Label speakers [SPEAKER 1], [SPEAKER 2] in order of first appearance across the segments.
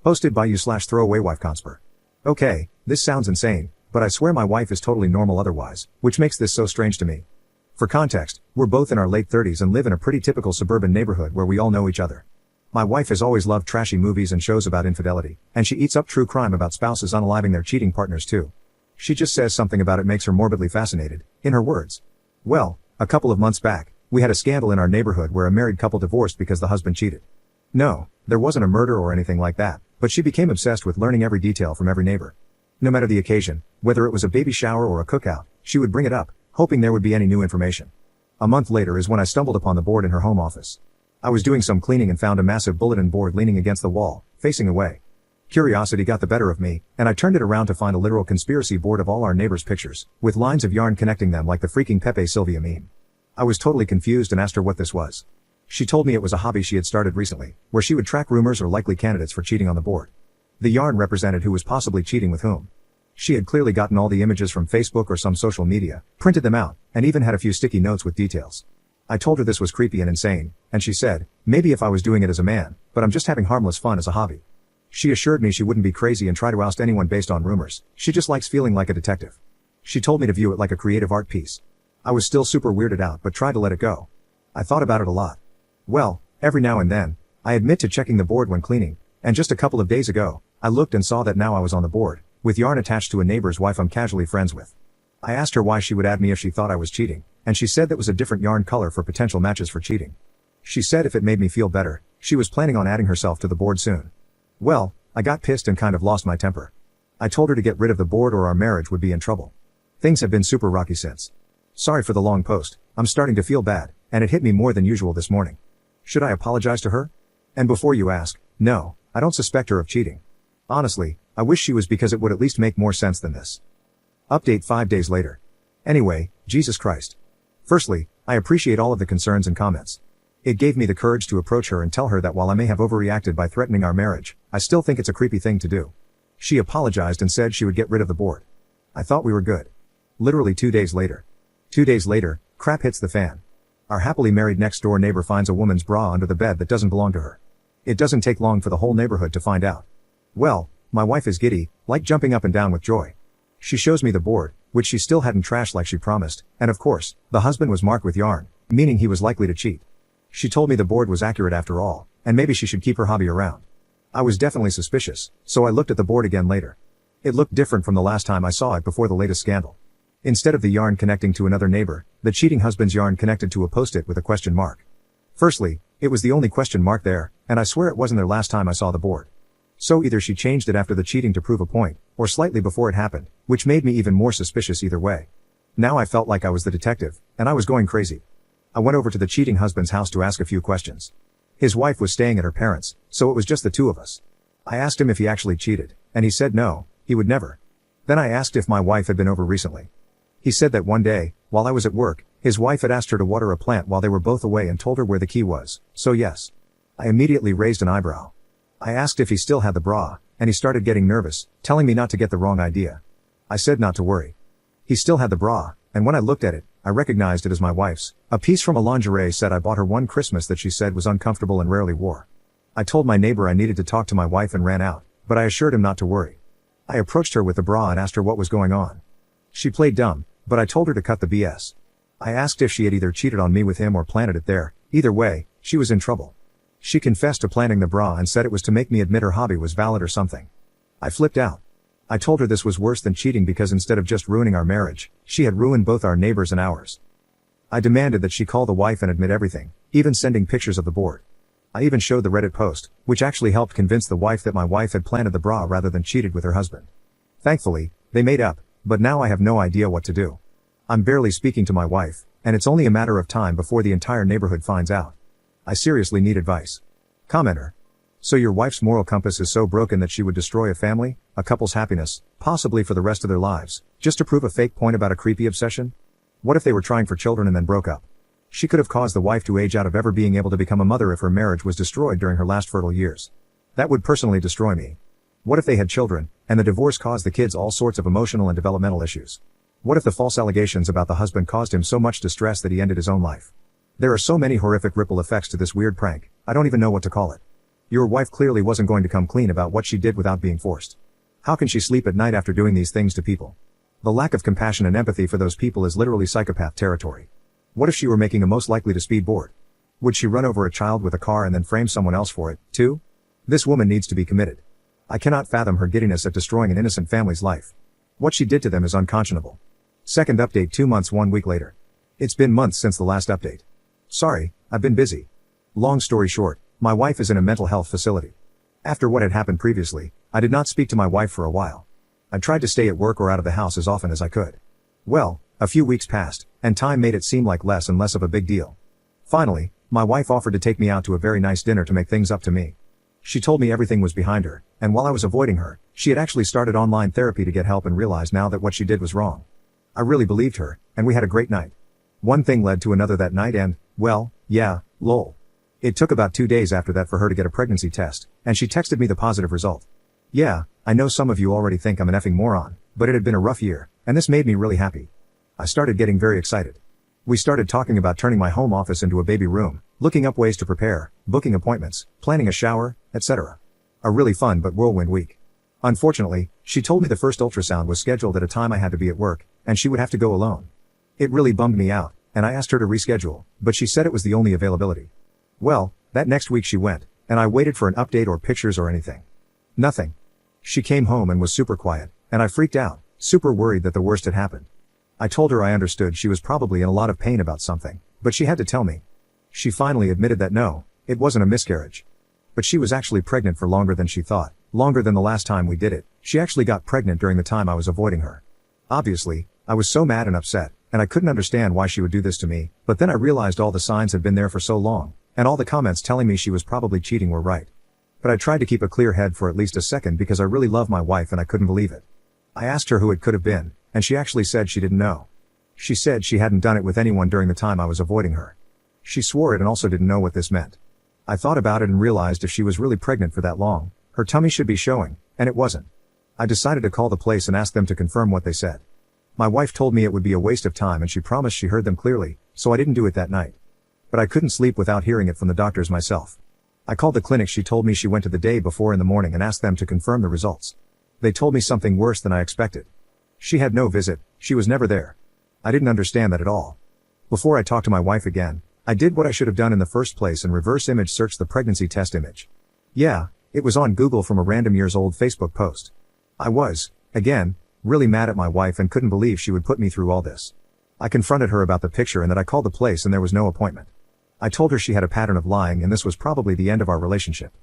[SPEAKER 1] Hosted by you/throwaway-wife-conspir. Okay, this sounds insane, but I swear my wife is totally normal otherwise, which makes this so strange to me. For context, we're both in our late 30s and live in a pretty typical suburban neighborhood where we all know each other. My wife has always loved trashy movies and shows about infidelity, and she eats up true crime about spouses unaliving their cheating partners too. She just says something about it makes her morbidly fascinated, in her words. Well, a couple of months back, we had a scandal in our neighborhood where a married couple divorced because the husband cheated. No, there wasn't a murder or anything like that, but she became obsessed with learning every detail from every neighbor. No matter the occasion, whether it was a baby shower or a cookout, she would bring it up, hoping there would be any new information. A month later is when I stumbled upon the board in her home office. I was doing some cleaning and found a massive bulletin board leaning against the wall, facing away. Curiosity got the better of me, and I turned it around to find a literal conspiracy board of all our neighbors' pictures, with lines of yarn connecting them like the freaking Pepe Sylvia meme. I was totally confused and asked her what this was. She told me it was a hobby she had started recently, where she would track rumors or likely candidates for cheating on the board. The yarn represented who was possibly cheating with whom. She had clearly gotten all the images from Facebook or some social media, printed them out, and even had a few sticky notes with details. I told her this was creepy and insane, and she said, maybe if I was doing it as a man, but I'm just having harmless fun as a hobby. She assured me she wouldn't be crazy and try to oust anyone based on rumors, she just likes feeling like a detective. She told me to view it like a creative art piece. I was still super weirded out but tried to let it go. I thought about it a lot. Well, every now and then, I admit to checking the board when cleaning, and just a couple of days ago, I looked and saw that now I was on the board, with yarn attached to a neighbor's wife I'm casually friends with. I asked her why she would add me if she thought I was cheating, and she said that was a different yarn color for potential matches for cheating. She said if it made me feel better, she was planning on adding herself to the board soon. Well, I got pissed and kind of lost my temper. I told her to get rid of the board or our marriage would be in trouble. Things have been super rocky since. Sorry for the long post, I'm starting to feel bad, and it hit me more than usual this morning. Should I apologize to her? And before you ask, no, I don't suspect her of cheating. Honestly, I wish she was because it would at least make more sense than this. Update 5 days later. Anyway, Jesus Christ. Firstly, I appreciate all of the concerns and comments. It gave me the courage to approach her and tell her that while I may have overreacted by threatening our marriage, I still think it's a creepy thing to do. She apologized and said she would get rid of the board. I thought we were good. Literally 2 days later. 2 days later, crap hits the fan. Our happily married next door neighbor finds a woman's bra under the bed that doesn't belong to her. It doesn't take long for the whole neighborhood to find out. Well, my wife is giddy, like jumping up and down with joy. She shows me the board, which she still hadn't trashed like she promised, and of course, the husband was marked with yarn, meaning he was likely to cheat. She told me the board was accurate after all, and maybe she should keep her hobby around. I was definitely suspicious, so I looked at the board again later. It looked different from the last time I saw it before the latest scandal. Instead of the yarn connecting to another neighbor, the cheating husband's yarn connected to a post-it with a question mark. Firstly, it was the only question mark there, and I swear it wasn't there last time I saw the board. So either she changed it after the cheating to prove a point, or slightly before it happened, which made me even more suspicious either way. Now I felt like I was the detective, and I was going crazy. I went over to the cheating husband's house to ask a few questions. His wife was staying at her parents', so it was just the two of us. I asked him if he actually cheated, and he said no, he would never. Then I asked if my wife had been over recently. He said that one day, while I was at work, his wife had asked her to water a plant while they were both away and told her where the key was, so yes. I immediately raised an eyebrow. I asked if he still had the bra, and he started getting nervous, telling me not to get the wrong idea. I said not to worry. He still had the bra, and when I looked at it, I recognized it as my wife's, a piece from a lingerie set I bought her one Christmas that she said was uncomfortable and rarely wore. I told my neighbor I needed to talk to my wife and ran out, but I assured him not to worry. I approached her with the bra and asked her what was going on. She played dumb, but I told her to cut the BS. I asked if she had either cheated on me with him or planted it there. Either way, she was in trouble. She confessed to planting the bra and said it was to make me admit her hobby was valid or something. I flipped out. I told her this was worse than cheating because instead of just ruining our marriage, she had ruined both our neighbors and ours. I demanded that she call the wife and admit everything, even sending pictures of the board. I even showed the Reddit post, which actually helped convince the wife that my wife had planted the bra rather than cheated with her husband. Thankfully, they made up, but now I have no idea what to do. I'm barely speaking to my wife, and it's only a matter of time before the entire neighborhood finds out. I seriously need advice. Commenter. So your wife's moral compass is so broken that she would destroy a family, a couple's happiness, possibly for the rest of their lives, just to prove a fake point about a creepy obsession? What if they were trying for children and then broke up? She could have caused the wife to age out of ever being able to become a mother if her marriage was destroyed during her last fertile years. That would personally destroy me. What if they had children, and the divorce caused the kids all sorts of emotional and developmental issues? What if the false allegations about the husband caused him so much distress that he ended his own life? There are so many horrific ripple effects to this weird prank, I don't even know what to call it. Your wife clearly wasn't going to come clean about what she did without being forced. How can she sleep at night after doing these things to people? The lack of compassion and empathy for those people is literally psychopath territory. What if she were making a most likely to speed board? Would she run over a child with a car and then frame someone else for it, too? This woman needs to be committed. I cannot fathom her giddiness at destroying an innocent family's life. What she did to them is unconscionable. Second update 2 months 1 week later. It's been months since the last update. Sorry, I've been busy. Long story short, my wife is in a mental health facility. After what had happened previously, I did not speak to my wife for a while. I tried to stay at work or out of the house as often as I could. Well, a few weeks passed, and time made it seem like less and less of a big deal. Finally, my wife offered to take me out to a very nice dinner to make things up to me. She told me everything was behind her, and while I was avoiding her, she had actually started online therapy to get help and realized now that what she did was wrong. I really believed her, and we had a great night. One thing led to another that night and, well, yeah, lol. It took about 2 days after that for her to get a pregnancy test, and she texted me the positive result. Yeah, I know some of you already think I'm an effing moron, but it had been a rough year, and this made me really happy. I started getting very excited. We started talking about turning my home office into a baby room, looking up ways to prepare, booking appointments, planning a shower, etc. A really fun but whirlwind week. Unfortunately, she told me the first ultrasound was scheduled at a time I had to be at work, and she would have to go alone. It really bummed me out, and I asked her to reschedule, but she said it was the only availability. Well, that next week she went, and I waited for an update or pictures or anything. Nothing. She came home and was super quiet, and I freaked out, super worried that the worst had happened. I told her I understood she was probably in a lot of pain about something, but she had to tell me. She finally admitted that no, it wasn't a miscarriage. But she was actually pregnant for longer than she thought, longer than the last time we did it. She actually got pregnant during the time I was avoiding her. Obviously, I was so mad and upset, and I couldn't understand why she would do this to me, but then I realized all the signs had been there for so long, and all the comments telling me she was probably cheating were right. But I tried to keep a clear head for at least a second because I really love my wife and I couldn't believe it. I asked her who it could have been, and she actually said she didn't know. She said she hadn't done it with anyone during the time I was avoiding her. She swore it and also didn't know what this meant. I thought about it and realized if she was really pregnant for that long, her tummy should be showing, and it wasn't. I decided to call the place and ask them to confirm what they said. My wife told me it would be a waste of time and she promised she heard them clearly, so I didn't do it that night. But I couldn't sleep without hearing it from the doctors myself. I called the clinic she told me she went to the day before in the morning and asked them to confirm the results. They told me something worse than I expected. She had no visit, she was never there. I didn't understand that at all. Before I talked to my wife again, I did what I should have done in the first place and reverse image searched the pregnancy test image. Yeah, it was on Google from a random years old Facebook post. I was, again, really mad at my wife and couldn't believe she would put me through all this. I confronted her about the picture and that I called the place and there was no appointment. I told her she had a pattern of lying and this was probably the end of our relationship.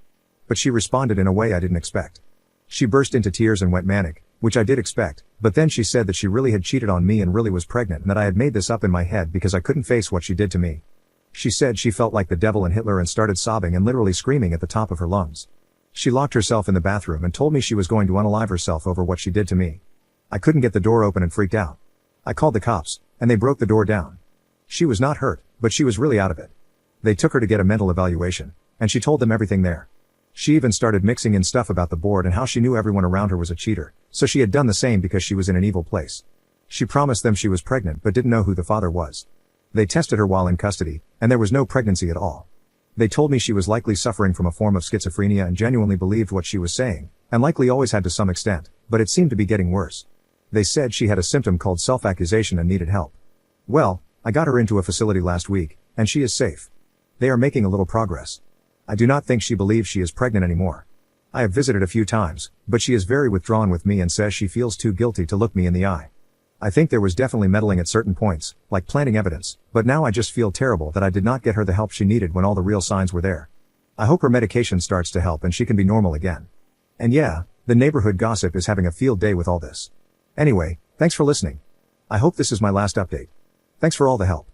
[SPEAKER 1] But she responded in a way I didn't expect. She burst into tears and went manic, which I did expect, but then she said that she really had cheated on me and really was pregnant and that I had made this up in my head because I couldn't face what she did to me. She said she felt like the devil and Hitler and started sobbing and literally screaming at the top of her lungs. She locked herself in the bathroom and told me she was going to unalive herself over what she did to me. I couldn't get the door open and freaked out. I called the cops, and they broke the door down. She was not hurt, but she was really out of it. They took her to get a mental evaluation, and she told them everything there. She even started mixing in stuff about the board and how she knew everyone around her was a cheater, so she had done the same because she was in an evil place. She promised them she was pregnant but didn't know who the father was. They tested her while in custody, and there was no pregnancy at all. They told me she was likely suffering from a form of schizophrenia and genuinely believed what she was saying, and likely always had to some extent, but it seemed to be getting worse. They said she had a symptom called self-accusation and needed help. Well, I got her into a facility last week, and she is safe. They are making a little progress. I do not think she believes she is pregnant anymore. I have visited a few times, but she is very withdrawn with me and says she feels too guilty to look me in the eye. I think there was definitely meddling at certain points, like planting evidence, but now I just feel terrible that I did not get her the help she needed when all the real signs were there. I hope her medication starts to help and she can be normal again. And yeah, the neighborhood gossip is having a field day with all this. Anyway, thanks for listening. I hope this is my last update. Thanks for all the help.